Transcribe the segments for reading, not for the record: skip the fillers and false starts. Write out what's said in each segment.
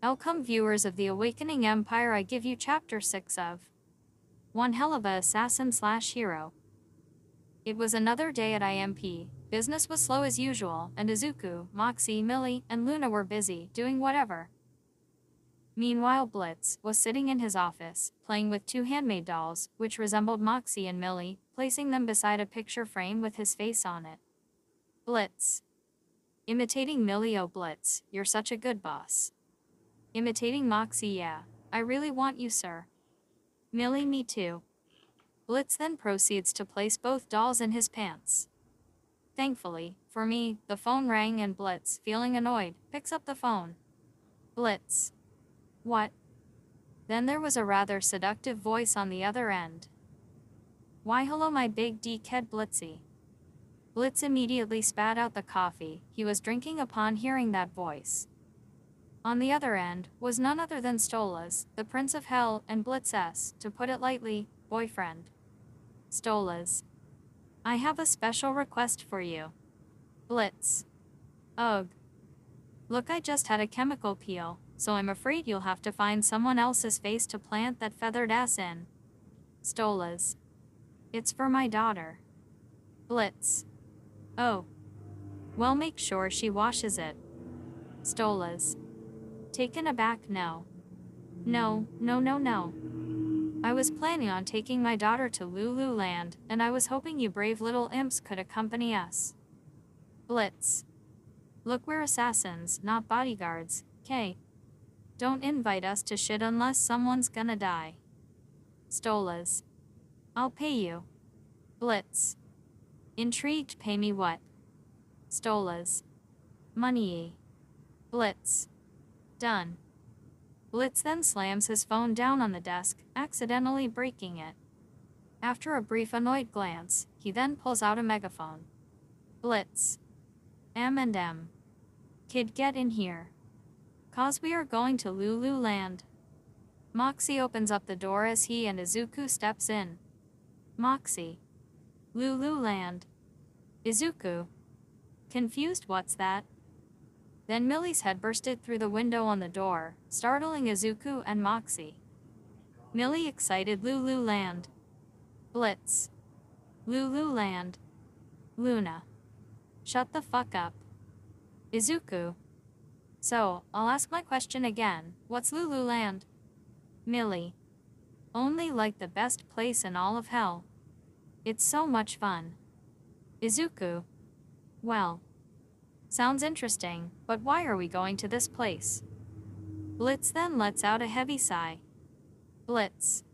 Welcome viewers of the Awakening Empire, I give you chapter 6 of One Helluva Assassin/Hero. It was another day at IMP. Business was slow as usual, and Izuku, Moxie, Millie, and Luna were busy, doing whatever. Meanwhile Blitz was sitting in his office, playing with two handmade dolls, which resembled Moxie and Millie, placing them beside a picture frame with his face on it. Blitz. Imitating Millie. Oh Blitz, you're such a good boss. Imitating Moxie. Yeah, I really want you, sir. Millie. Me too. Blitz then proceeds to place both dolls in his pants. Thankfully, for me, the phone rang and Blitz, feeling annoyed, picks up the phone. Blitz. What? Then there was a rather seductive voice on the other end. Why hello my big dickhead Blitzy. Blitz immediately spat out the coffee he was drinking upon hearing that voice. On the other end was none other than Stolas, the Prince of Hell, and Blitz's, to put it lightly, boyfriend. Stolas. I have a special request for you. Blitz. Ugh. Look, I just had a chemical peel, so I'm afraid you'll have to find someone else's face to plant that feathered ass in. Stolas. It's for my daughter. Blitz. Oh. Well, make sure she washes it. Stolas. Taken aback. No. No. I was planning on taking my daughter to Lulu land, and I was hoping you brave little imps could accompany us. Blitz. Look, we're assassins, not bodyguards, K. Don't invite us to shit unless someone's gonna die. Stolas. I'll pay you. Blitz. Intrigued. Pay me what? Stolas. Money. Blitz. Done. Blitz then slams his phone down on the desk, accidentally breaking it. After a brief annoyed glance, he then pulls out a megaphone. Blitz. M&M. Kid, get in here. 'Cause we are going to Lulu land. Moxie opens up the door as he and Izuku steps in. Moxie. Lulu land. Izuku. Confused. What's that? Then Millie's head bursted through the window on the door, startling Izuku and Moxie. Millie excited. Lulu land. Blitz. Lulu land. Luna. Shut the fuck up. Izuku. So, I'll ask my question again, what's Lulu land? Millie. Only like the best place in all of hell. It's so much fun. Izuku. Well. Sounds interesting, but why are we going to this place? Blitz then lets out a heavy sigh. Blitz.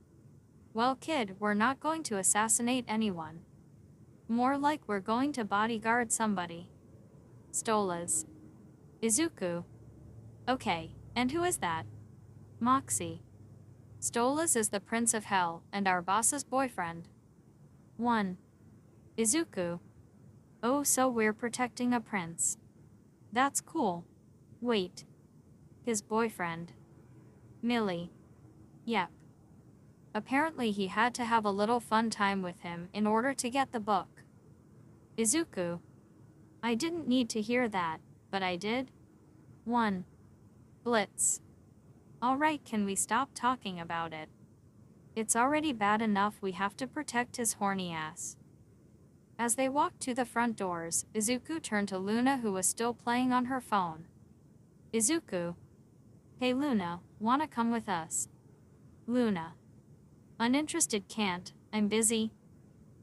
Well, kid, we're not going to assassinate anyone. More like we're going to bodyguard somebody. Stolas. Izuku. Okay, and who is that? Moxie. Stolas is the Prince of Hell, and our boss's boyfriend. 1. Izuku. Oh, so we're protecting a prince. That's cool. Wait. His boyfriend. Millie. Yep. Apparently he had to have a little fun time with him in order to get the book. Izuku. I didn't need to hear that, but I did. 1. Blitz. Alright, can we stop talking about it? It's already bad enough we have to protect his horny ass. As they walked to the front doors, Izuku turned to Luna, who was still playing on her phone. Izuku. Hey Luna, wanna come with us? Luna. Uninterested. Can't, I'm busy.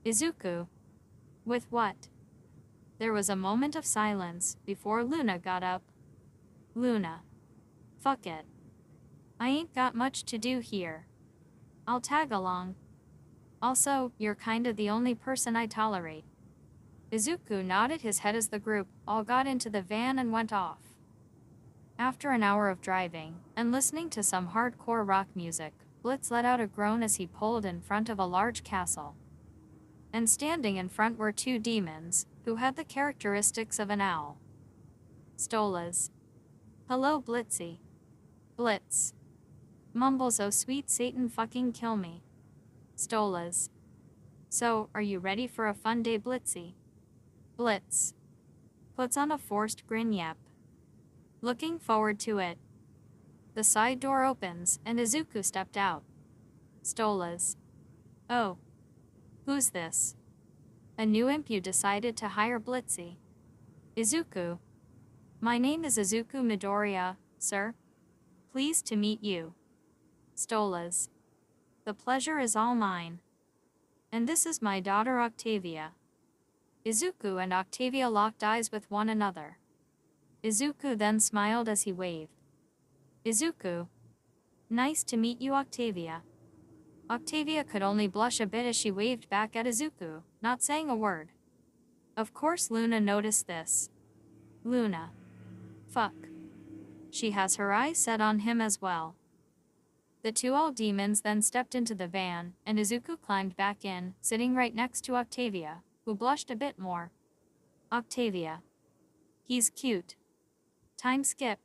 Izuku. With what? There was a moment of silence before Luna got up. Luna. Fuck it. I ain't got much to do here. I'll tag along. Also, you're kinda the only person I tolerate. Izuku nodded his head as the group all got into the van and went off. After an hour of driving, and listening to some hardcore rock music, Blitz let out a groan as he pulled in front of a large castle. And standing in front were two demons, who had the characteristics of an owl. Stolas. Hello Blitzy. Blitz. Mumbles. Oh sweet Satan, fucking kill me. Stolas. So, are you ready for a fun day, Blitzy? Blitz. Puts on a forced grin. Yep. Looking forward to it. The side door opens, and Izuku stepped out. Stolas. Oh. Who's this? A new imp you decided to hire Blitzy. Izuku. My name is Izuku Midoriya, sir. Pleased to meet you. Stolas. The pleasure is all mine. And this is my daughter Octavia. Izuku and Octavia locked eyes with one another. Izuku then smiled as he waved. Izuku. Nice to meet you, Octavia. Octavia could only blush a bit as she waved back at Izuku, not saying a word. Of course Luna noticed this. Luna. Fuck. She has her eyes set on him as well. The two old demons then stepped into the van, and Izuku climbed back in, sitting right next to Octavia, who blushed a bit more. Octavia. He's cute. Time skip.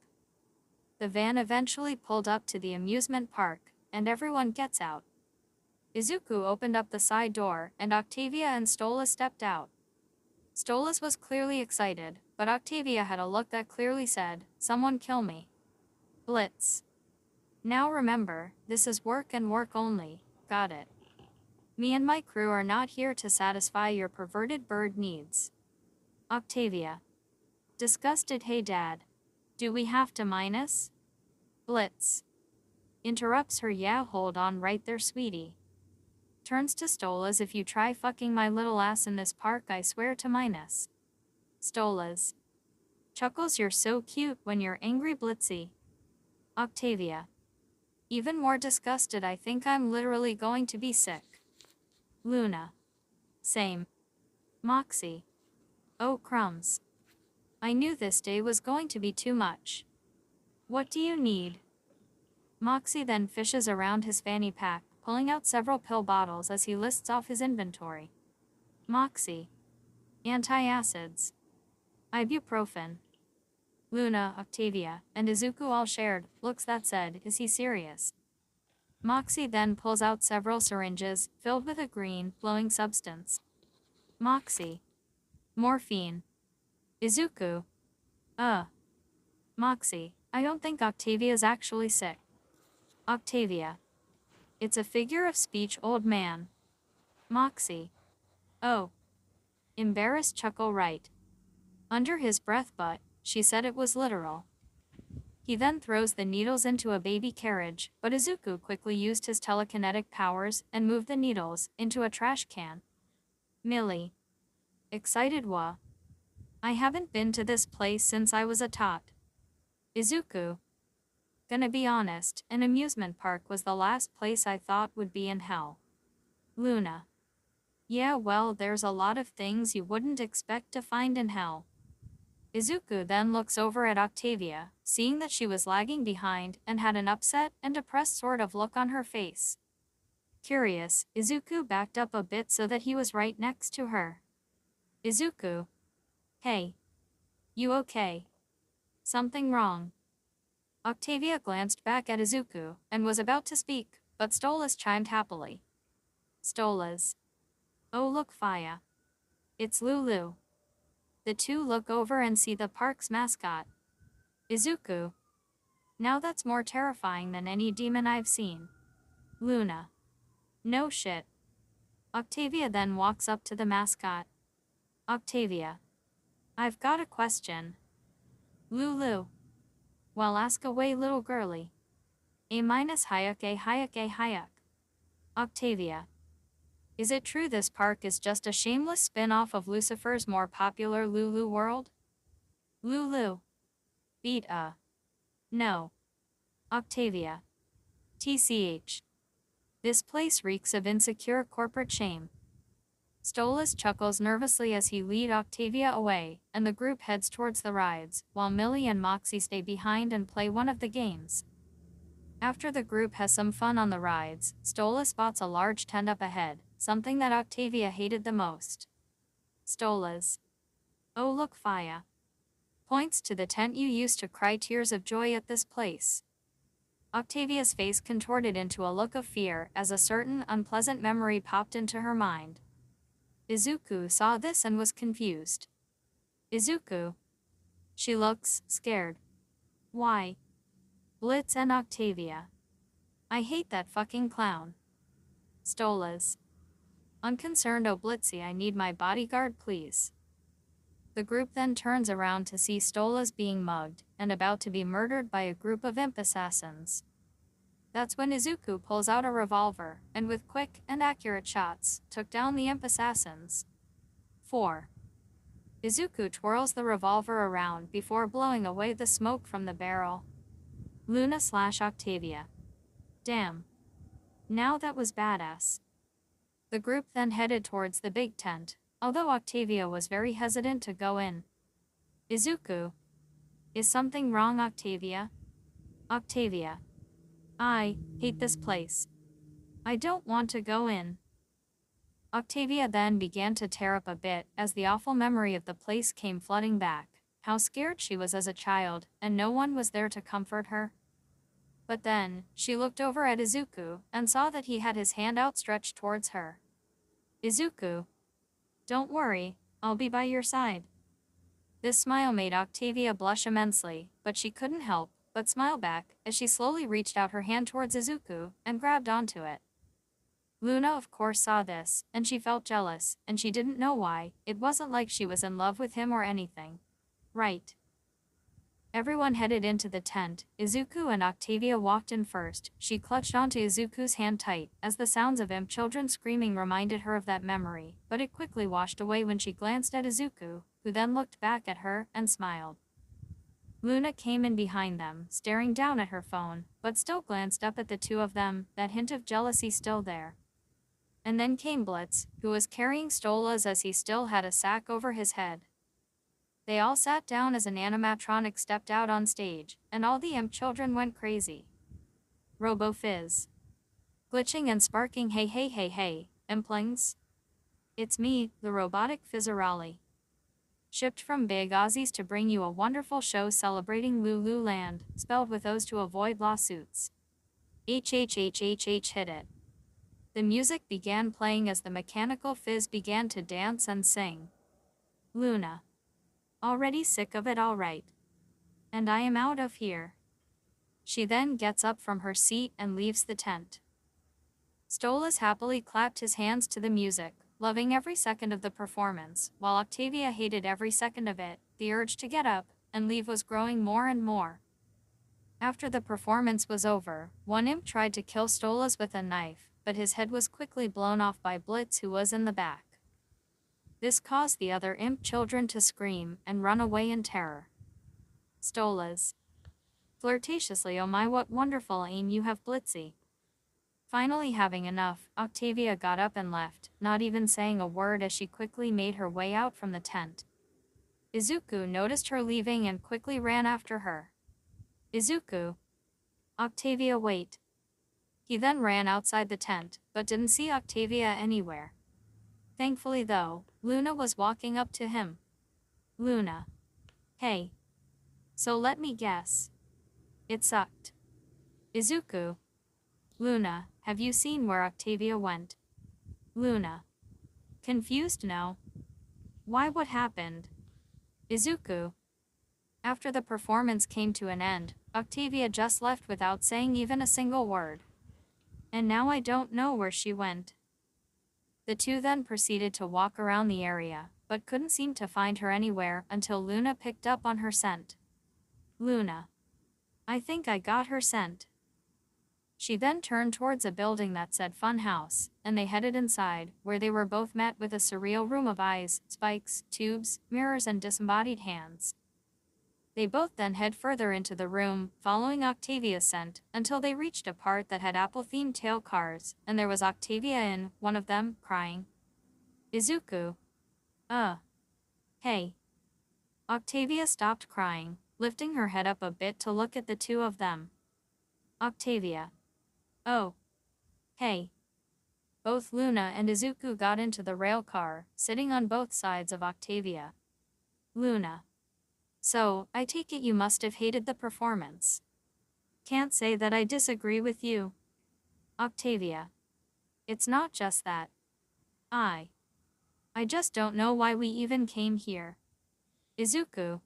The van eventually pulled up to the amusement park, and everyone gets out. Izuku opened up the side door, and Octavia and Stolas stepped out. Stolas was clearly excited, but Octavia had a look that clearly said, "Someone kill me." Blitz. Now remember, this is work and work only, got it? Me and my crew are not here to satisfy your perverted bird needs. Octavia. Disgusted. Hey dad. Do we have to minus? Blitz. Interrupts her. Yeah, hold on right there, sweetie. Turns to Stolas. If you try fucking my little ass in this park, I swear to minus. Stolas. Chuckles. You're so cute when you're angry, Blitzy. Octavia. Even more disgusted. I think I'm literally going to be sick. Luna. Same. Moxie. Oh crumbs. I knew this day was going to be too much. What do you need? Moxie then fishes around his fanny pack, pulling out several pill bottles as he lists off his inventory. Moxie. Antacids. Ibuprofen. Luna, Octavia, and Izuku all shared looks that said, is he serious? Moxie then pulls out several syringes, filled with a green, glowing substance. Moxie. Morphine. Izuku. Moxie, I don't think Octavia's actually sick. Octavia. It's a figure of speech, old man. Moxie. Oh. Embarrassed chuckle right. Under his breath, but she said it was literal. He then throws the needles into a baby carriage, but Izuku quickly used his telekinetic powers and moved the needles into a trash can. Millie. Excited. Wah. I haven't been to this place since I was a tot. Izuku. Gonna be honest, an amusement park was the last place I thought would be in hell. Luna. Yeah, well, there's a lot of things you wouldn't expect to find in hell. Izuku then looks over at Octavia, seeing that she was lagging behind and had an upset and depressed sort of look on her face. Curious, Izuku backed up a bit so that he was right next to her. Izuku. Hey. You okay? Something wrong? Octavia glanced back at Izuku and was about to speak, but Stolas chimed happily. Stolas. Oh look, Faya. It's Lulu. The two look over and see the park's mascot. Izuku. Now that's more terrifying than any demon I've seen. Luna. No shit. Octavia then walks up to the mascot. Octavia. I've got a question. Lulu. Well, ask away, little girly. A-Hayuk. Octavia. Is it true this park is just a shameless spin-off of Lucifer's more popular Lulu World? Lulu. Beat No. Octavia. TCH. This place reeks of insecure corporate shame. Stolas chuckles nervously as he leads Octavia away, and the group heads towards the rides, while Millie and Moxie stay behind and play one of the games. After the group has some fun on the rides, Stolas spots a large tent up ahead, something that Octavia hated the most. Stolas. Oh look, Faya. Points to the tent. You used to cry tears of joy at this place. Octavia's face contorted into a look of fear as a certain unpleasant memory popped into her mind. Izuku saw this and was confused. Izuku. She looks scared. Why? Blitz and Octavia. I hate that fucking clown. Stolas. Unconcerned, oh Blitzy, I need my bodyguard please. The group then turns around to see Stolas being mugged and about to be murdered by a group of imp assassins. That's when Izuku pulls out a revolver and with quick and accurate shots took down the imp assassins. 4. Izuku twirls the revolver around before blowing away the smoke from the barrel. Luna/Octavia. Damn. Now that was badass. The group then headed towards the big tent, although Octavia was very hesitant to go in. Izuku. Is something wrong, Octavia? Octavia. I hate this place. I don't want to go in. Octavia then began to tear up a bit as the awful memory of the place came flooding back. How scared she was as a child, and no one was there to comfort her. But then, she looked over at Izuku and saw that he had his hand outstretched towards her. Izuku. Don't worry, I'll be by your side. This smile made Octavia blush immensely, but she couldn't help but smile back as she slowly reached out her hand towards Izuku and grabbed onto it. Luna of course saw this, and she felt jealous, and she didn't know why. It wasn't like she was in love with him or anything. Right. Everyone headed into the tent. Izuku and Octavia walked in first. She clutched onto Izuku's hand tight, as the sounds of imp children screaming reminded her of that memory, but it quickly washed away when she glanced at Izuku, who then looked back at her and smiled. Luna came in behind them, staring down at her phone, but still glanced up at the two of them, that hint of jealousy still there. And then came Blitz, who was carrying Stolas as he still had a sack over his head. They all sat down as an animatronic stepped out on stage, and all the imp children went crazy. Robo-Fizz. Glitching and sparking, hey hey hey hey, implings. It's me, the robotic Fizzerali. Shipped from Big Aussies to bring you a wonderful show celebrating Lulu Land, spelled with O's to avoid lawsuits. HHHHH hit it. The music began playing as the mechanical Fizz began to dance and sing. Luna. Already sick of it, alright. And I am out of here. She then gets up from her seat and leaves the tent. Stolas happily clapped his hands to the music, loving every second of the performance, while Octavia hated every second of it. The urge to get up and leave was growing more and more. After the performance was over, one imp tried to kill Stolas with a knife, but his head was quickly blown off by Blitz, who was in the back. This caused the other imp children to scream and run away in terror. Stolas. Flirtatiously, oh my, what wonderful aim you have, Blitzy. Finally having enough, Octavia got up and left, not even saying a word as she quickly made her way out from the tent. Izuku noticed her leaving and quickly ran after her. Izuku. Octavia, wait. He then ran outside the tent, but didn't see Octavia anywhere. Thankfully though, Luna was walking up to him. Luna. Hey. So let me guess. It sucked. Izuku. Luna, have you seen where Octavia went? Luna. Confused, no. Why, what happened? Izuku. After the performance came to an end, Octavia just left without saying even a single word. And now I don't know where she went. The two then proceeded to walk around the area, but couldn't seem to find her anywhere until Luna picked up on her scent. Luna. I think I got her scent. She then turned towards a building that said Fun House, and they headed inside, where they were both met with a surreal room of eyes, spikes, tubes, mirrors and disembodied hands. They both then head further into the room, following Octavia's scent, until they reached a part that had apple-themed tail cars, and there was Octavia in one of them, crying. Izuku. Hey. Octavia stopped crying, lifting her head up a bit to look at the two of them. Octavia. Oh. Hey. Both Luna and Izuku got into the rail car, sitting on both sides of Octavia. Luna. So, I take it you must have hated the performance. Can't say that I disagree with you. Octavia. It's not just that. I just don't know why we even came here. Izuku.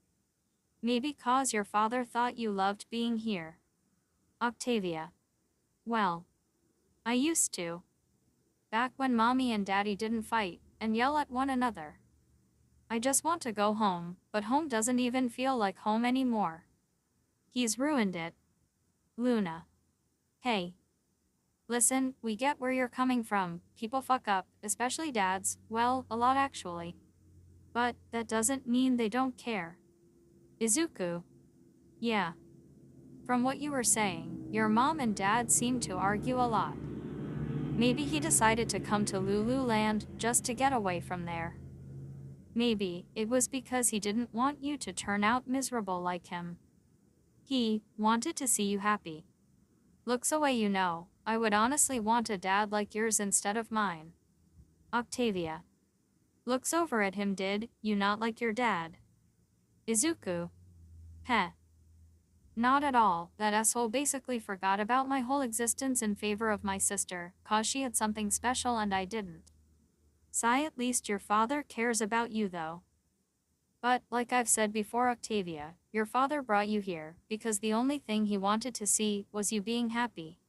Maybe 'cause your father thought you loved being here. Octavia. Well, I used to. Back when mommy and daddy didn't fight and yell at one another. I just want to go home, but home doesn't even feel like home anymore. He's ruined it. Luna. Hey. Listen, we get where you're coming from. People fuck up, especially dads. Well, a lot actually. But that doesn't mean they don't care. Izuku. Yeah. From what you were saying, your mom and dad seem to argue a lot. Maybe he decided to come to Lulu Land just to get away from there. Maybe it was because he didn't want you to turn out miserable like him. He wanted to see you happy. Looks away, you know. I would honestly want a dad like yours instead of mine. Octavia. Looks over at him. Did you not like your dad? Izuku. Heh. Not at all. That asshole basically forgot about my whole existence in favor of my sister, cause she had something special and I didn't. Sigh, at least your father cares about you though. But, like I've said before, Octavia, your father brought you here because the only thing he wanted to see was you being happy.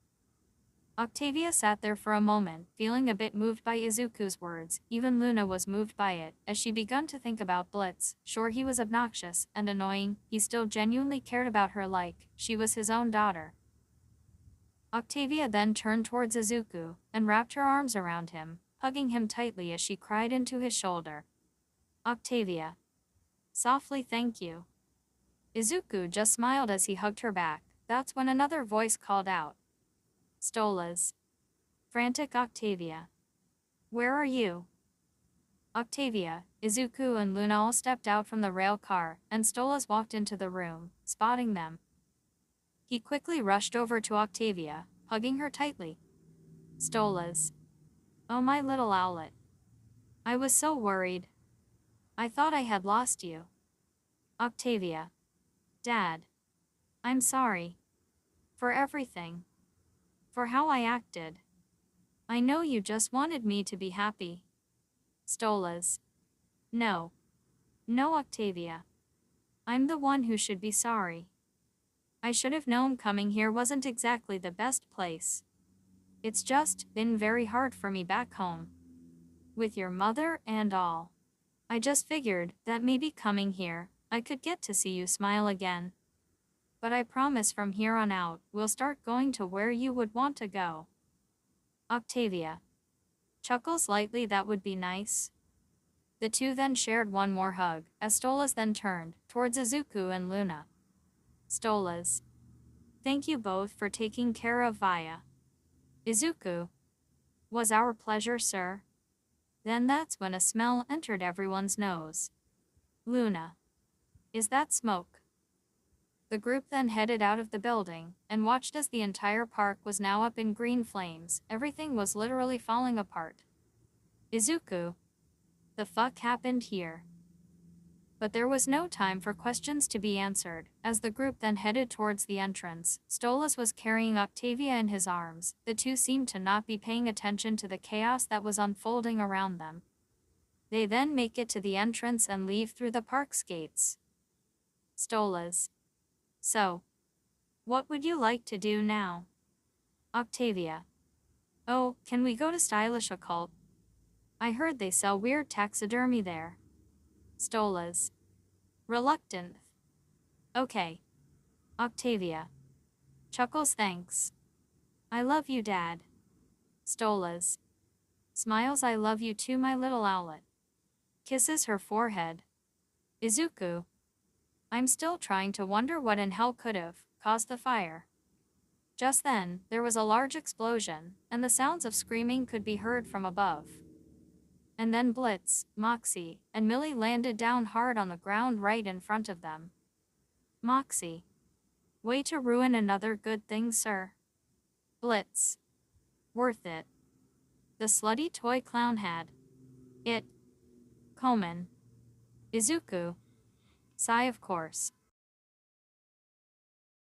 Octavia sat there for a moment, feeling a bit moved by Izuku's words. Even Luna was moved by it, as she begun to think about Blitz. Sure, he was obnoxious and annoying, he still genuinely cared about her like she was his own daughter. Octavia then turned towards Izuku and wrapped her arms around him, hugging him tightly as she cried into his shoulder. Octavia. Softly, thank you. Izuku just smiled as he hugged her back. That's when another voice called out. Stolas. Frantic Octavia. Where are you? Octavia, Izuku and Luna all stepped out from the rail car, and Stolas walked into the room, spotting them. He quickly rushed over to Octavia, hugging her tightly. Stolas. Oh, my little owlet. I was so worried. I thought I had lost you. Octavia. Dad. I'm sorry. For everything. For how I acted. I know you just wanted me to be happy. Stolas. No. No, Octavia. I'm the one who should be sorry. I should have known coming here wasn't exactly the best place. It's just been very hard for me back home. With your mother and all. I just figured that maybe coming here, I could get to see you smile again. But I promise from here on out, we'll start going to where you would want to go. Octavia. Chuckles lightly, that would be nice. The two then shared one more hug, as Stolas then turned towards Izuku and Luna. Stolas. Thank you both for taking care of Vaya. Izuku. Was our pleasure, sir. Then that's when a smell entered everyone's nose. Luna. Is that smoke? The group then headed out of the building, and watched as the entire park was now up in green flames. Everything was literally falling apart. Izuku. The fuck happened here? But there was no time for questions to be answered, as the group then headed towards the entrance. Stolas was carrying Octavia in his arms. The two seemed to not be paying attention to the chaos that was unfolding around them. They then make it to the entrance and leave through the park's gates. Stolas. So, what would you like to do now? Octavia. Oh, can we go to Stylish Occult? I heard they sell weird taxidermy there. Stolas. Reluctant. Okay. Octavia. Chuckles, thanks. I love you, Dad. Stolas. Smiles, I love you too, my little owlet. Kisses her forehead. Izuku. I'm still trying to wonder what in hell could have caused the fire. Just then, there was a large explosion, and the sounds of screaming could be heard from above. And then Blitz, Moxie, and Millie landed down hard on the ground right in front of them. Moxie. Way to ruin another good thing, sir. Blitz. Worth it. The slutty toy clown had it. Komen. Izuku. Sigh, of course.